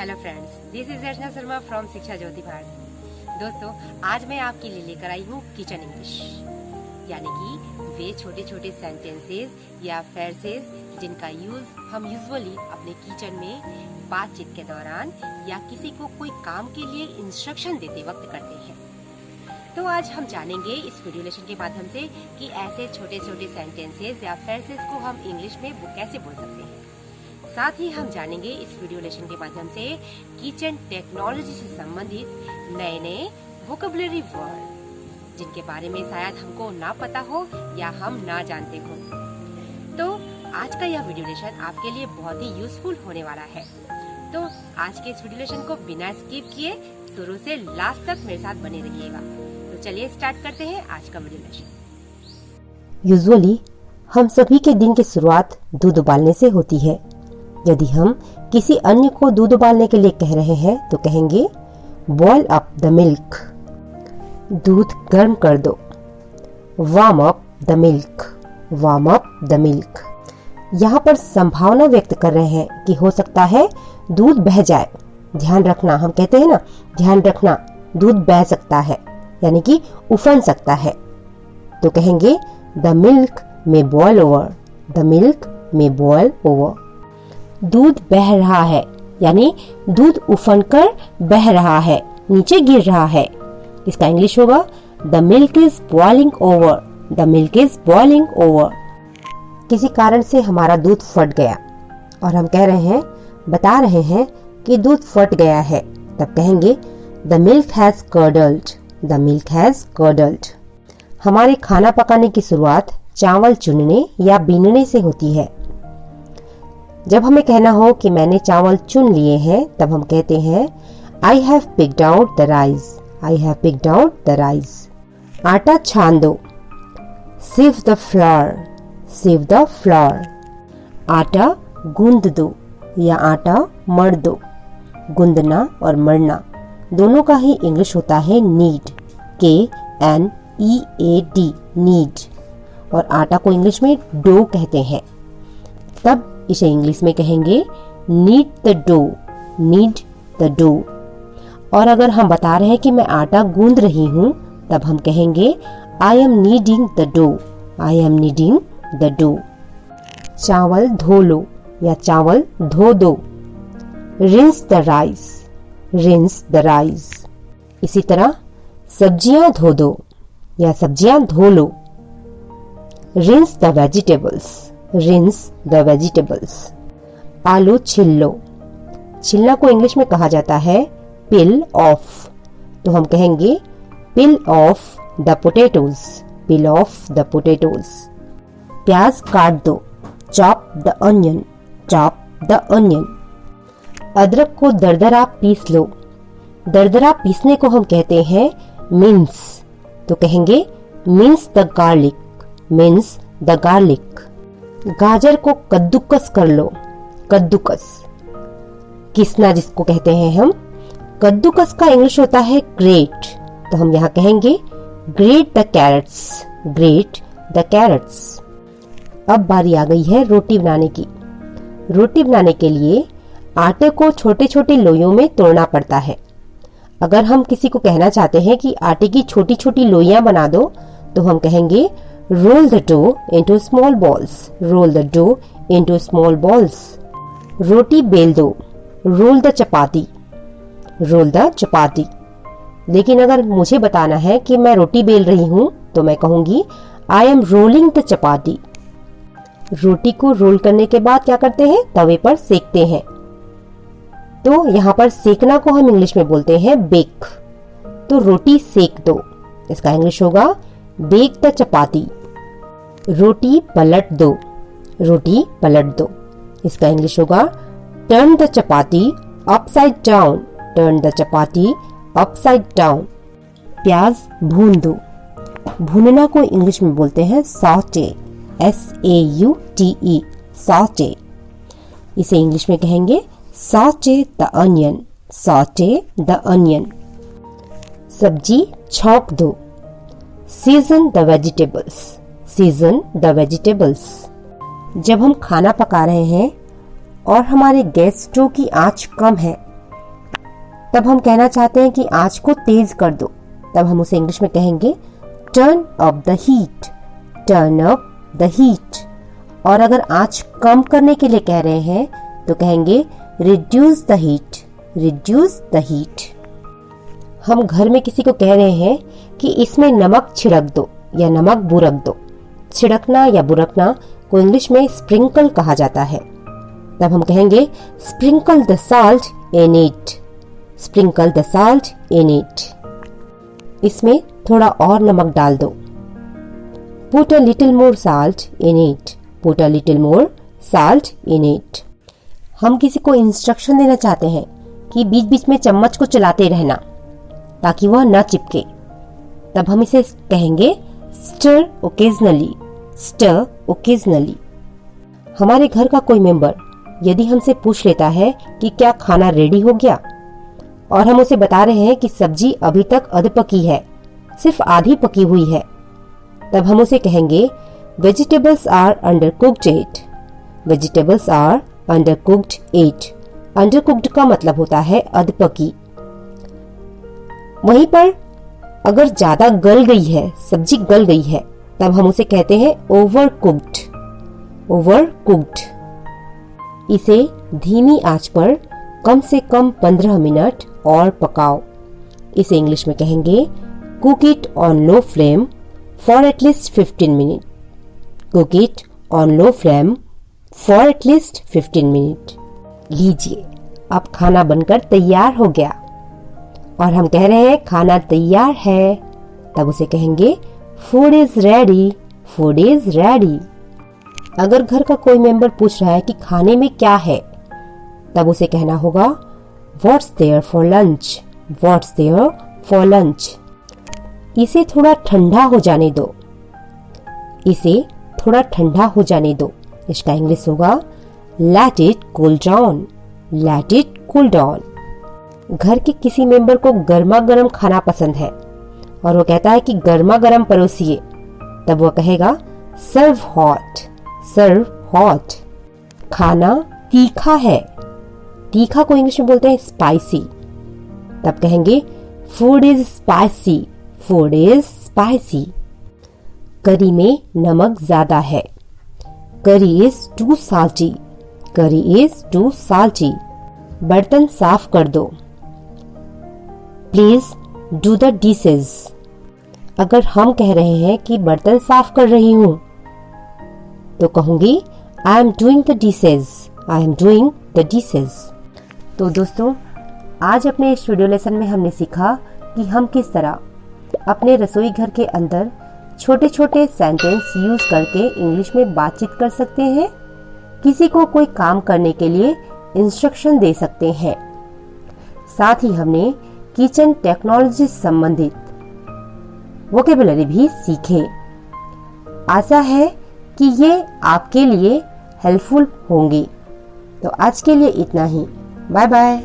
Hello friends, this is Archana Sharma from शिक्षा ज्योति भारत। दोस्तों, आज मैं आपके लिए लेकर आई हूँ किचन इंग्लिश, यानी कि वे छोटे छोटे सेंटेंसेस या फ्रेजेस जिनका यूज हम यूजुअली अपने किचन में बातचीत के दौरान या किसी को कोई काम के लिए इंस्ट्रक्शन देते वक्त करते हैं। तो आज हम जानेंगे इस वीडियो लेसन के माध्यम से कि ऐसे छोटे छोटे सेंटेंसेस या फ्रेजेस को हम इंग्लिश में कैसे बोल सकते हैं। साथ ही हम जानेंगे इस वीडियो लेसन के माध्यम से किचन टेक्नोलॉजी से संबंधित नए नए वोकेबुलरी वर्ड जिनके बारे में शायद हमको ना पता हो या हम ना जानते हो। तो आज का यह वीडियो लेसन आपके लिए बहुत ही यूजफुल होने वाला है। तो आज के इस वीडियो लेसन को बिना स्किप किए शुरू से लास्ट तक मेरे साथ बने रहिएगा। तो चलिए स्टार्ट करते हैं आज का वीडियो लेसन। यूजुअली हम सभी के दिन की शुरुआत दूध उबालने से होती है। यदि हम किसी अन्य को दूध उबालने के लिए कह रहे हैं तो कहेंगे बॉयल अप द मिल्क, दूध गर्म कर दो। Warm up the milk, warm up the milk. यहाँ पर संभावना व्यक्त कर रहे हैं कि हो सकता है दूध बह जाए। ध्यान रखना, हम कहते हैं ना, ध्यान रखना, दूध बह सकता है यानी कि उफन सकता है। तो कहेंगे द मिल्क में बॉयल ओवर, द मिल्क में बॉयल ओवर। दूध बह रहा है यानी दूध उफन कर बह रहा है, नीचे गिर रहा है। इसका इंग्लिश होगा the milk is boiling over, the milk is boiling over. किसी कारण से हमारा दूध फट गया और हम कह रहे हैं, बता रहे हैं कि दूध फट गया है, तब कहेंगे the milk has curdled, the milk has curdled. हमारे खाना पकाने की शुरुआत चावल चुनने या बीनने से होती है। जब हमें कहना हो कि मैंने चावल चुन लिए हैं, तब हम कहते हैं I have picked out the rice, I have picked out the rice. आटा छान दो, सीव द फ्लोर, सीव द फ्लोर। आटा गूंद दो या आटा मढ़ दो। गूंदना और मढ़ना दोनों का ही इंग्लिश होता है नीड, KNEAD, नीड। और आटा को इंग्लिश में डो कहते हैं। तब इसे इंग्लिश में कहेंगे knead the dough, knead the dough. और अगर हम बता रहे हैं कि मैं आटा गूंद रही हूँ, तब हम कहेंगे I am kneading the dough, I am kneading the dough. चावल धो लो या चावल धो दो। Rinse the rice, rinse the rice. इसी तरह सब्जियां धो दो या सब्जियां धो लो। Rinse the vegetables, rinse the vegetables. आलू छिल लो। छिलना को इंग्लिश में कहा जाता है पिल ऑफ, तो हम कहेंगे peel off the potatoes, peel off the potatoes. प्याज काट दो, chop the onion, chop the onion. अदरक को दरदरा पीस लो। दरदरा पीसने को हम कहते हैं मिन्स, तो कहेंगे means the garlic, means the garlic. गाजर को कद्दूकस कर लो। कद्दूकस, किसना जिसको कहते हैं हम। कद्दूकस का इंग्लिश होता है ग्रेट, तो हम यहाँ कहेंगे grate the carrots, grate the carrots. अब बारी आ गई है रोटी बनाने की। रोटी बनाने के लिए आटे को छोटे छोटे लोइयों में तोड़ना पड़ता है। अगर हम किसी को कहना चाहते हैं कि आटे की छोटी छोटी लोइयां बना दो, तो हम कहेंगे roll the dough into small balls, roll the dough into small balls। Roti bell दो, roll the chapati, roll the चपाती। लेकिन अगर मुझे बताना है कि मैं रोटी बेल रही हूँ, तो मैं कहूंगी I am rolling the चपाती। रोटी को रोल करने के बाद क्या करते हैं, तवे पर सेकते हैं। तो यहाँ पर सेकना को हम इंग्लिश में बोलते हैं बेक। तो रोटी सेक दो, इसका इंग्लिश होगा बेक द चपाती। रोटी पलट दो, रोटी पलट दो। इसका इंग्लिश होगा turn the chapati upside down, turn the chapati upside down. प्याज भून दो। भूनना को इंग्लिश में बोलते हैं सॉटे, SAUTE, सॉटे। इसे इंग्लिश में कहेंगे saute the onion, saute the onion. सब्जी छौंक दो। Season the vegetables, season the vegetables. जब हम खाना पका रहे हैं और हमारे गैस स्टोव की आंच कम है, तब हम कहना चाहते हैं कि आंच को तेज कर दो, तब हम उसे इंग्लिश में कहेंगे turn up the heat, turn up the heat. और अगर आंच कम करने के लिए कह रहे हैं तो कहेंगे reduce the heat, reduce the heat. हम घर में किसी को कह रहे हैं कि इसमें नमक छिड़क दो या नमक बुरक दो। छिड़कना या बुरकना को इंग्लिश में स्प्रिंकल कहा जाता है। तब हम कहेंगे sprinkle the salt in it, sprinkle the salt in it. इसमें थोड़ा और नमक डाल दो। Put a little more salt in it, put a little more salt in it. हम किसी को इंस्ट्रक्शन देना चाहते हैं कि बीच बीच में चम्मच को चलाते रहना ताकि वह न चिपके, तब हम इसे कहेंगे स्टर ओकेजनली, स्टर ओकेजनली। हमारे घर का कोई मेंबर यदि हमसे पूछ लेता है कि क्या खाना रेडी हो गया और हम उसे बता रहे हैं कि सब्जी अभी तक अध पकी है, सिर्फ आधी पकी हुई है, तब हम उसे कहेंगे vegetables are under cooked at, vegetables are under cooked at. Under cooked का मतलब होता है अध पकी। वहीं पर अगर ज्यादा गल गई है, सब्जी गल गई है, तब हम उसे कहते हैं ओवर कुक्ड, ओवर कुक्ड। इसे धीमी आंच पर कम से कम 15 मिनट और पकाओ। इसे इंग्लिश में कहेंगे cook it on low flame for at least 15 minute, cook it on low flame for at least 15 minute. लीजिए, अब खाना बनकर तैयार हो गया और हम कह रहे हैं खाना तैयार है, तब उसे कहेंगे food is ready, food is ready. अगर घर का कोई मेंबर पूछ रहा है कि खाने में क्या है, तब उसे कहना होगा what's there for lunch, what's there for lunch. इसे थोड़ा ठंडा हो जाने दो, इसे थोड़ा ठंडा हो जाने दो। इसका इंग्लिश होगा let it cool down, let it cool down. घर के किसी मेंबर को गर्मा गर्म खाना पसंद है और वो कहता है कि गर्मा गर्म परोसिए, तब वो कहेगा सर्व हॉट, सर्व हॉट। खाना तीखा है, तीखा को इंग्लिश में बोलते हैं स्पाइसी, तब कहेंगे food is spicy, food is spicy. करी में नमक ज्यादा है, करी इज टू साल्टी, करी इज टू साल्टी। बर्तन साफ कर दो, प्लीज डू द डिशेज। अगर हम कह रहे हैं कि बर्तन साफ कर रही हूं, तो कहूंगी I am doing the dishes, I am doing the dishes. तो दोस्तों, आज अपने इस वीडियो लेसन में हमने सीखा कि हम किस तरह अपने रसोई घर के अंदर छोटे छोटे सेंटेंस यूज करके इंग्लिश में बातचीत कर सकते हैं, किसी को कोई काम करने के लिए इंस्ट्रक्शन दे सकते हैं। साथ ही हमने किचन टेक्नोलॉजी से संबंधित वोकेबुलरी भी सीखे। आशा है कि ये आपके लिए हेल्पफुल होंगी। तो आज के लिए इतना ही। Bye bye.